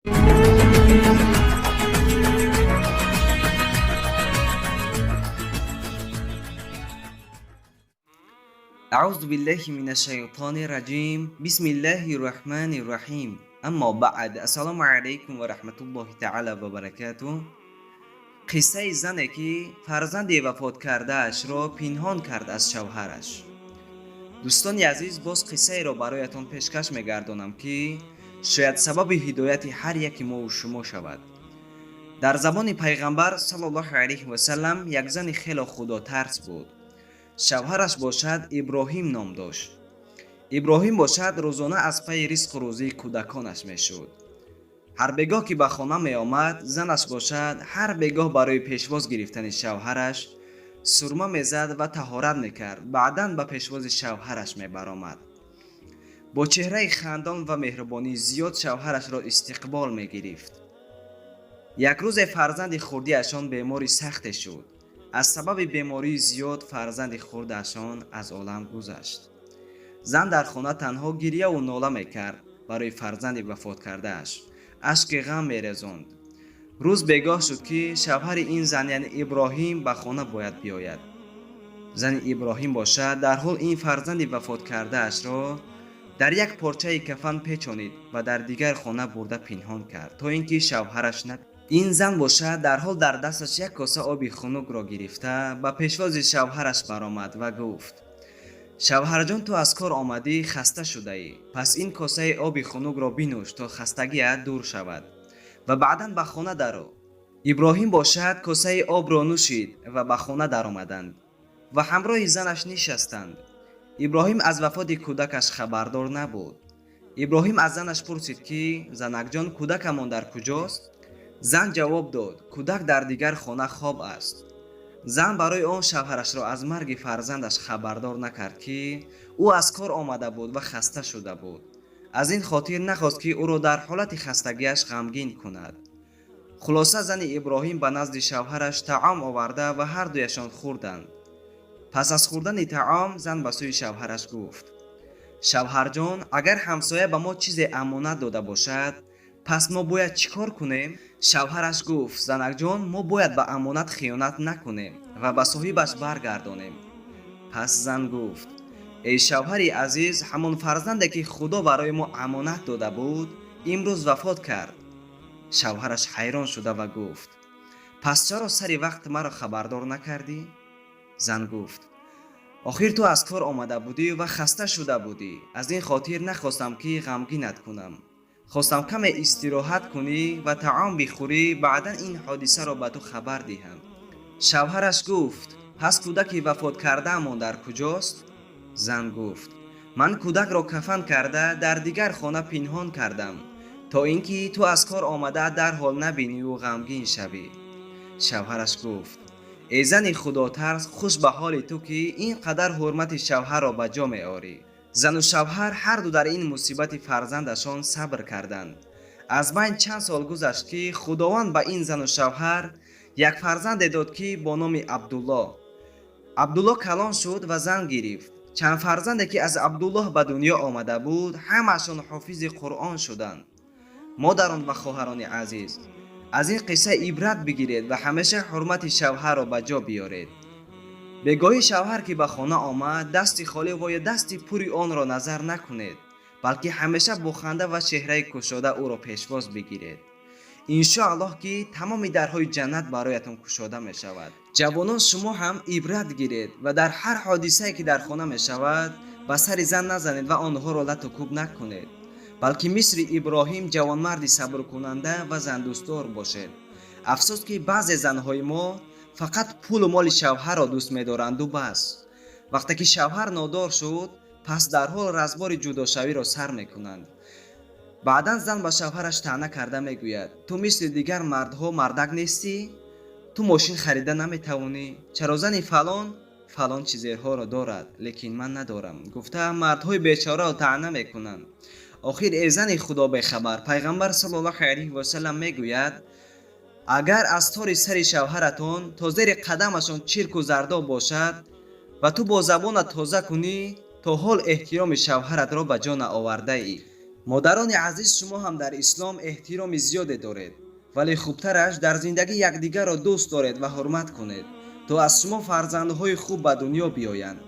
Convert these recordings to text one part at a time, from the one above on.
أعوذ بالله من الشيطان الرجيم بسم الله الرحمن الرحيم أما بعد السلام عليكم ورحمة الله تعالى وبركاته. قصه زنی که فرزند وفات کرده اش را پنهان کرد از شوهرش. دوستان عزیز، باز قصه را برایتان پیشکش می‌گردانم که شاید سبب هدایت هر یک ما و شما شود. در زمان پیغمبر صلی الله علیه و سلم یک زن خیلی خدا ترس بود. شوهرش باشد ابراهیم نام داشت. ابراهیم باشد روزانه از پی رزق و روزی کودکانش میشد. هر بگاه که به خانه می آمد، زنش باشد هر بگاه برای پیشواز گرفتن شوهرش سرمه میزد و طهارت میکرد. بعداً به پیشواز شوهرش می برآمد. با چهره خندان و مهربانی زیاد شوهرش را استقبال می گرفت. یک روز فرزند خردیشان بیماری سخت شد. از سبب بیماری زیاد فرزند خردشان از عالم گذشت. زن در خانه تنها گریه و ناله میکرد برای فرزند وفات کرده اش. اشک غم میریزاند. روز بگاه شد که شوهر این زن یعنی ابراهیم به خانه باید بیاید. زن ابراهیم باشد در حال این فرزند وفات کرده اش را در یک پارچه کفن پیچانید و در دیگر خانه برده پنهان کرد تا اینکه شوهرش این زن باشد در حال در دستش یک کاسه آب خنک را گرفته به پیشواز شوهرش برآمد و گفت: شوهر جان، تو از کار آمدی، خسته شده ای، پس این کاسه آب خنک را بنوش تا خستگیت دور شود و بعداً به خانه درآ. ابراهیم باشد کاسه آب را نوشید و به خانه در آمدند و همراه زنش نشستند. ابراهیم از وفات کودکش خبردار نبود. ابراهیم از زنش پرسید که زنک جان، کودکمان در کجاست؟ زن جواب داد: کودک در دیگر خانه خواب است. زن برای آن شوهرش را از مرگ فرزندش خبردار نکرد که او از کار آمده بود و خسته شده بود. از این خاطر نخواست که او را در حالت خستگیش غمگین کند. خلاصه زن ابراهیم به نزد شوهرش طعام آورده و هر دویشان خوردند. پس از خوردن طعام زن به سوی شوهرش گفت: شوهر جان، اگر همسایه به ما چیز امانت داده باشد، پس ما باید چیکار کنیم؟ شوهرش گفت: زنک جان، ما باید به امانت خیانت نکنیم و به صاحبش برگردانیم. پس زن گفت: ای شوهر عزیز، همان فرزندی که خدا برای ما امانت داده بود امروز وفات کرد. شوهرش حیران شده و گفت: پس چرا سری وقت مرا خبردار نکردی؟ زن گفت: آخر تو از کار آمده بودی و خسته شده بودی، از این خاطر نخواستم که غمگینت کنم. خواستم کمی استراحت کنی و طعام بخوری، بعدا این حادثه را به تو خبر دهم. شوهرش گفت: پس کودک وفات کرده من در کجاست؟ زن گفت: من کودک را کفن کرده در دیگر خانه پنهان کردم تا اینکه تو از کار آمده در حال نبینی و غمگین شوی. شوهرش گفت: ای زن خدا ترس، خوش به حال تو که اینقدر حرمت شوهر را به جا می آری. زن و شوهر هر دو در این مصیبت فرزندشان صبر کردند. از بین چند سال گذشت که خداوند به این زن و شوهر یک فرزند داد که با نام عبدالله کلان شد و زن گرفت. چند فرزندی که از عبدالله به دنیا آمده بود همشان حافظ قرآن شدند. مادران و خواهران عزیز، از این قصه عبرت بگیرید و همیشه حرمت شوهر را به جا بیارید. بگاهی شوهر که به خانه آمد دست خالی و یا دست پوری آن را نظر نکنید، بلکه همیشه با خنده و چهره گشاده او را پیشواز بگیرید. انشاءالله که تمام درهای جنت برایتان گشاده می شود. جوانان، شما هم عبرت گیرید و در هر حادثه‌ای که در خانه می شود به سر زن نزنید و آنها را لط و کوب نکنید، بلکه مثل ابراهیم جوانمردی صبر کننده و زن دوستدار باشید. افسوس که بعضی زنهای ما فقط پول و مال شوهر را دوست می‌دارند و بس. وقتی که شوهر نادار شد، پس در حال رزبار جداشوی را سر می‌کنند. بعداً زن به شوهرش طعنه کرده میگوید: تو مثل دیگر مردها مردک نیستی؟ تو ماشین خریده نمیتوانی؟ چرا زنی فلان چیزها را دارد لیکن من ندارم گفته مردهای بیچاره را طعنه میکنند. آخر ای زن خدا بخبر، پیغمبر صلی الله علیه و سلم میگوید: اگر از تار سر شوهرتان تا زیر قدمشان چرک و زردا باشد و تو با زبانت تازه کنی، تا حال احترام شوهرت را به جا آورده ای. модарони азиз, шумо ҳам дар ислом эҳтироми зиёде доред, вале хубтараш дар зиндагӣ якдигарро дӯст доред ва ҳурмат кунед, то аз шумо фарзандҳои хуб ба дунё биёянд.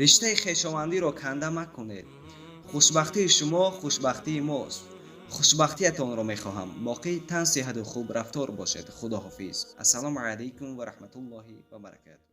риштаи хешовандиро канда макунед. хушбахтии шумо хушбахтии мост. хушбахтиятонро мехоҳам. боқӣ тан сиҳату хуб рафтор бошед. худоҳофиз. ассалому алайкум ва раҳматуллоҳи ва баракатуҳ.